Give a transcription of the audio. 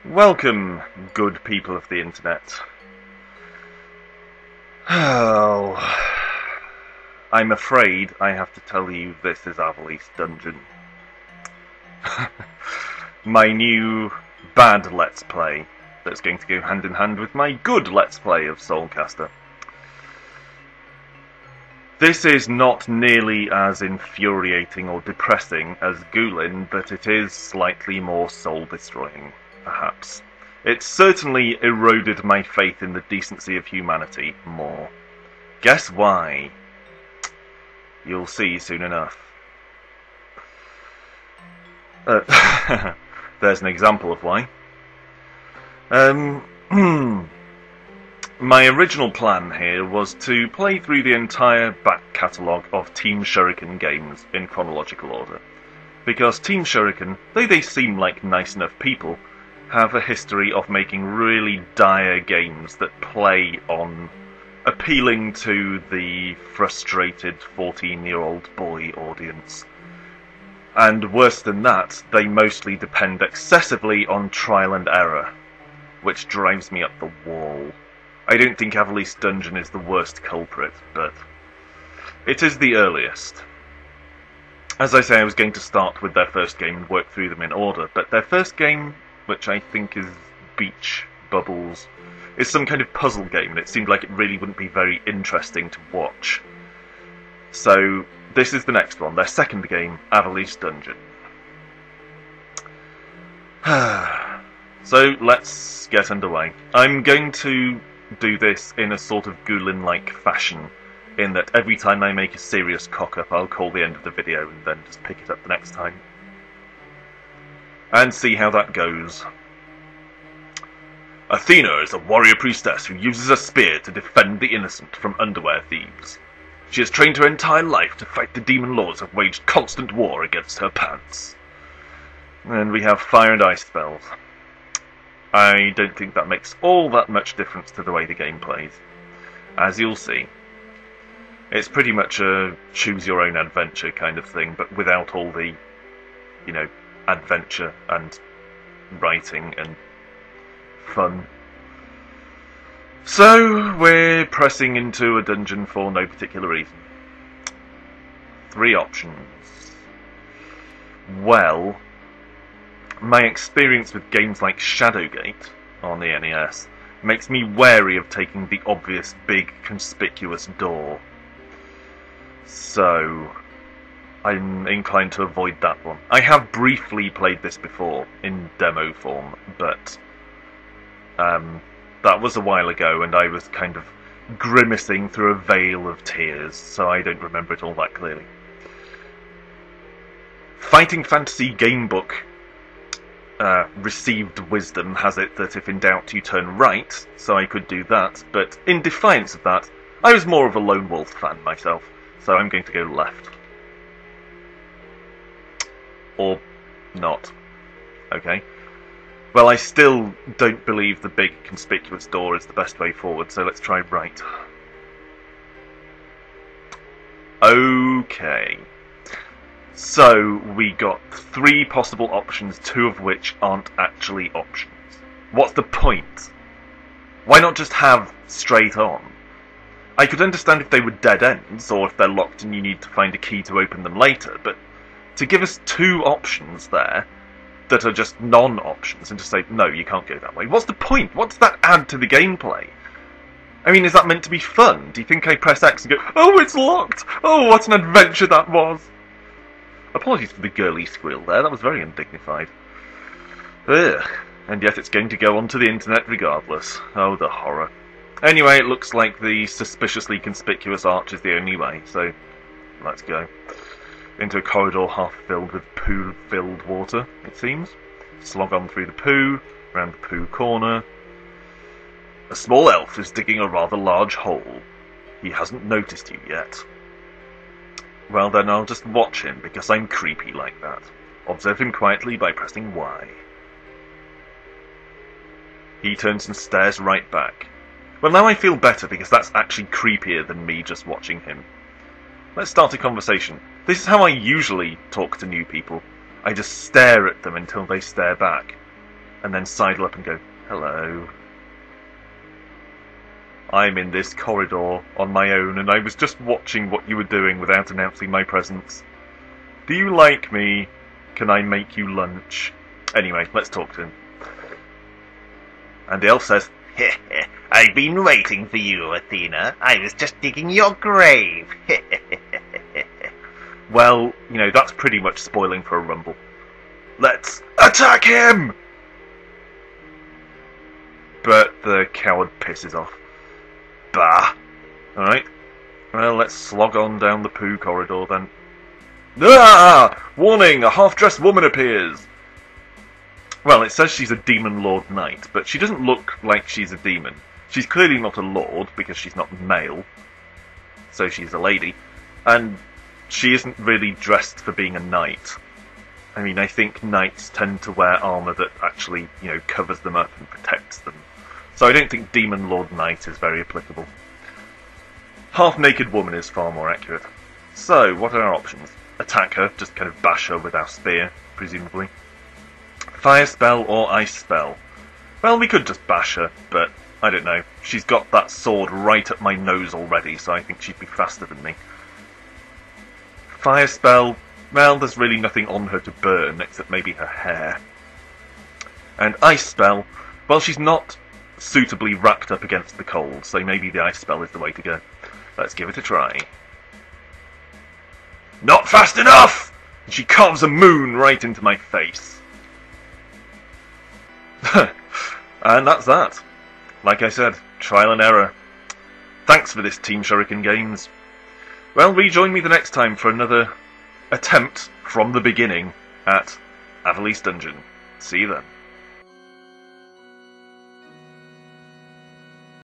Welcome, good people of the internet. Oh, I'm afraid I have to tell you this is Avalis Dungeon. My new bad Let's Play that's going to go hand in hand with my good Let's Play of Soulcaster. This is not nearly as infuriating or depressing as Ghoulin, but it is slightly more soul-destroying. Perhaps. It certainly eroded my faith in the decency of humanity more. Guess why? You'll see soon enough. There's an example of why. My original plan here was to play through the entire back catalogue of Team Shuriken games in chronological order. Because Team Shuriken, though they seem like nice enough people, have a history of making really dire games that play on appealing to the frustrated 14-year-old boy audience. And worse than that, they mostly depend excessively on trial and error, which drives me up the wall. I don't think Avalis Dungeon is the worst culprit, but it is the earliest. As I say, I was going to start with their first game and work through them in order, but their first game, which I think is Beach Bubbles, is some kind of puzzle game, and it seemed like it really wouldn't be very interesting to watch. So, this is the next one, their second game, Avalis Dungeon. So, let's get underway. I'm going to do this in a sort of Ghoulin-like fashion, in that every time I make a serious cock-up, I'll call the end of the video and then just pick it up the next time. And see how that goes. Athena is a warrior priestess who uses a spear to defend the innocent from underwear thieves. She has trained her entire life to fight the demon lords who have waged constant war against her pants. And we have fire and ice spells. I don't think that makes all that much difference to the way the game plays. As you'll see. It's pretty much a choose-your-own-adventure kind of thing, but without all the, adventure and writing and fun. So, we're pressing into a dungeon for no particular reason. 3 options. Well, my experience with games like Shadowgate on the NES makes me wary of taking the obvious big conspicuous door. So, I'm inclined to avoid that one. I have briefly played this before, in demo form, but that was a while ago and I was kind of grimacing through a veil of tears, so I don't remember it all that clearly. Fighting Fantasy Gamebook received wisdom has it that if in doubt you turn right, so I could do that, but in defiance of that, I was more of a Lone Wolf fan myself, so I'm going to go left. Or not. Okay. Well, I still don't believe the big conspicuous door is the best way forward, so let's try right. Okay. So, we got 3 possible options, 2 of which aren't actually options. What's the point? Why not just have straight on? I could understand if they were dead ends, or if they're locked and you need to find a key to open them later, but to give us 2 options there that are just non-options and to say, no, you can't go that way. What's the point? What does that add to the gameplay? I mean, is that meant to be fun? Do you think I press X and go, oh, it's locked! Oh, what an adventure that was! Apologies for the girly squeal there, that was very undignified. Ugh, and yet it's going to go onto the internet regardless. Oh, the horror. Anyway, it looks like the suspiciously conspicuous arch is the only way, so let's go. Into a corridor half filled with poo-filled water, it seems. Slog on through the poo, round the poo corner. A small elf is digging a rather large hole. He hasn't noticed you yet. Well then, I'll just watch him, because I'm creepy like that. Observe him quietly by pressing Y. He turns and stares right back. Well, now I feel better, because that's actually creepier than me just watching him. Let's start a conversation. This is how I usually talk to new people. I just stare at them until they stare back. and then sidle up and go, "Hello. I'm in this corridor on my own, and I was just watching what you were doing without announcing my presence. Do you like me? Can I make you lunch?" Anyway, let's talk to him. And the elf says, "I've been waiting for you, Athena. I was just digging your grave." "Well, that's pretty much spoiling for a rumble. Let's attack him!" But the coward pisses off. Bah! Alright, well, let's slog on down the poo corridor then. Ah! Warning! A half-dressed woman appears! Well, it says she's a demon lord knight, but she doesn't look like she's a demon. She's clearly not a lord, because she's not male. So she's a lady. And she isn't really dressed for being a knight. I mean, I think knights tend to wear armour that actually, covers them up and protects them. So I don't think demon lord knight is very applicable. Half-naked woman is far more accurate. So, what are our options? Attack her, just kind of bash her with our spear, presumably. Fire spell or ice spell? Well, we could just bash her, but I don't know. She's got that sword right at my nose already, so I think she'd be faster than me. Fire spell, well, there's really nothing on her to burn, except maybe her hair. And ice spell, well, she's not suitably wrapped up against the cold, so maybe the ice spell is the way to go. Let's give it a try. Not fast enough! She carves a moon right into my face. And that's that. Like I said, trial and error. Thanks for this, Team Shuriken Games. Well, rejoin me the next time for another attempt from the beginning at Avalis Dungeon. See you then.